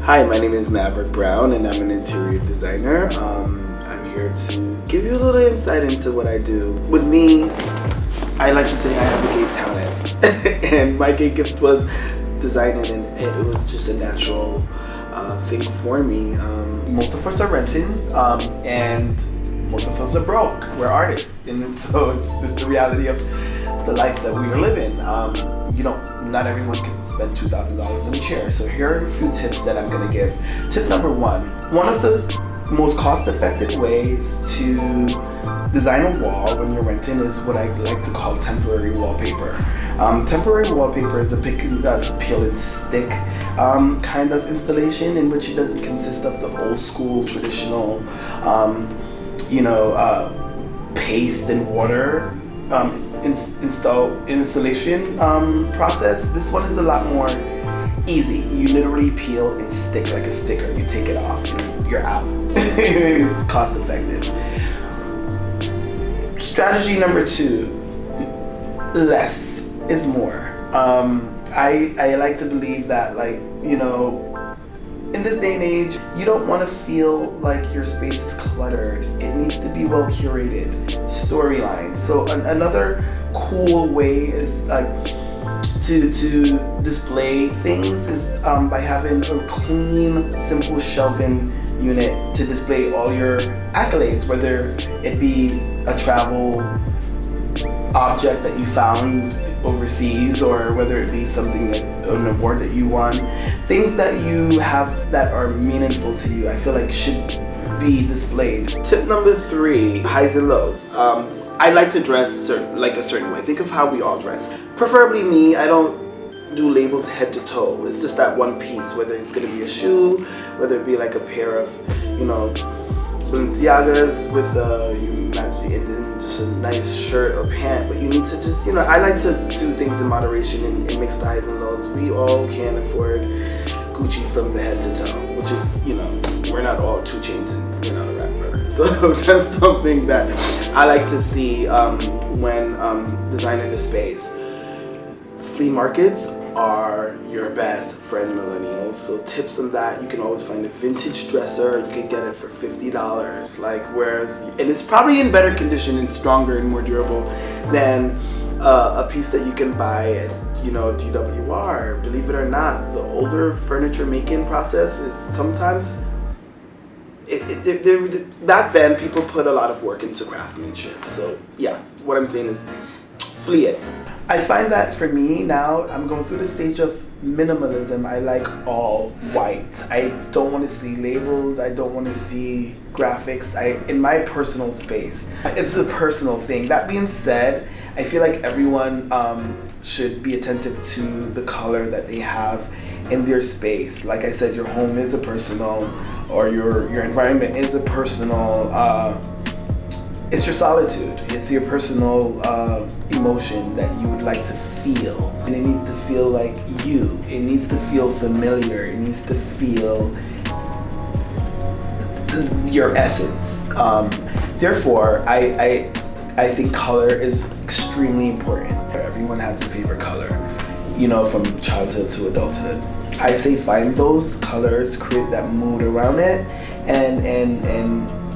Hi, my name is Maverick Brown and I'm an interior designer. I'm here to give you a little insight into what I do. With me, I like to say I have a gay talent and my gay gift was designing, and it was just a natural thing for me. Most of us are renting and most of us are broke. We're artists, and so it's the reality of the life that we are living. Not everyone can spend $2,000 on a chair. So here are a few tips that I'm gonna give. Tip number one of the most cost-effective ways to design a wall when you're renting is what I like to call temporary wallpaper. Temporary wallpaper is a peel and stick kind of installation in which it doesn't consist of the old school traditional paste and water installation process. This one is a lot more easy. You literally peel and stick like a sticker. You take it off and you're out. It's cost effective. Strategy number 2, less is more. I like to believe that, in this day and age, you don't want to feel like your space is cluttered. It needs to be well curated. Storyline. So another cool way is to display things is by having a clean, simple shelving unit to display all your accolades, whether it be a travel object that you found overseas or whether it be something an award that you won. Things that you have that are meaningful to you, I feel like should be displayed. Tip number 3, highs and lows. I like to dress a certain way. Think of how we all dress. Preferably me, I don't do labels head to toe. It's just that one piece, whether it's gonna be a shoe, whether it be like a pair of, Balenciagas with and then just a nice shirt or pant. But you need to just, I like to do things in moderation and mix the highs and lows. We all can afford Gucci from the head to toe, which is, we're not all 2 Chainz and we're not a rapper. So that's something that I like to see when designing the space. Flea markets are your best friend, millennials. So tips on that: you can always find a vintage dresser. You can get it for $50. And it's probably in better condition and stronger and more durable than a piece that you can buy at DWR. Believe it or not, the older furniture making process is sometimes back then people put a lot of work into craftsmanship. So yeah, what I'm saying is flee it. I find that for me now, I'm going through the stage of minimalism. I like all white. I don't want to see labels. I don't want to see graphics. In my personal space, it's a personal thing. That being said, I feel like everyone should be attentive to the color that they have in their space. Like I said, your home is a personal, or your environment is a personal. It's your solitude. It's your personal emotion that you would like to feel. And it needs to feel like you. It needs to feel familiar. It needs to feel your essence. Therefore, I think color is extremely important. Everyone has a favorite color, from childhood to adulthood. I say find those colors, create that mood around it, and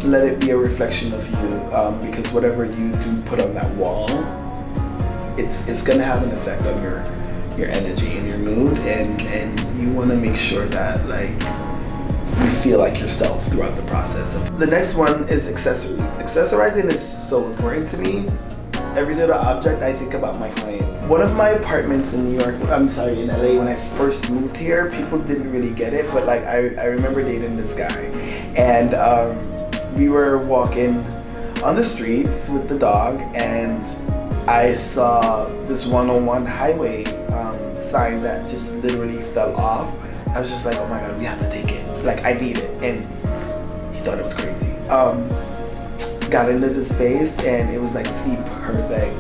let it be a reflection of you, because whatever you do put on that wall, it's gonna have an effect on your energy and your mood, and you want to make sure that you feel like yourself throughout the process. The next one is accessories. Accessorizing is so important to me. Every little object, I think about my client. One of my apartments in in LA, when I first moved here, people didn't really get it, but I remember dating this guy, and we were walking on the streets with the dog, and I saw this 101 highway sign that just literally fell off. I was just like, oh my God, we have to take it. I need it. And he thought it was crazy. Got into the space, and it was the perfect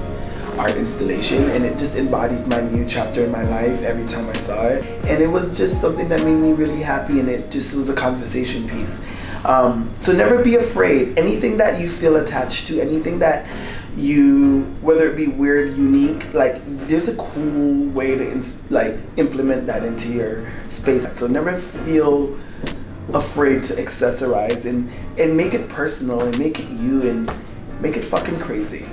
art installation, and it just embodied my new chapter in my life every time I saw it. And it was just something that made me really happy, and it just was a conversation piece. So never be afraid. Anything that you feel attached to, anything that whether it be weird, unique, like there's a cool way to implement that into your space. So never feel afraid to accessorize and make it personal and make it you and make it fucking crazy.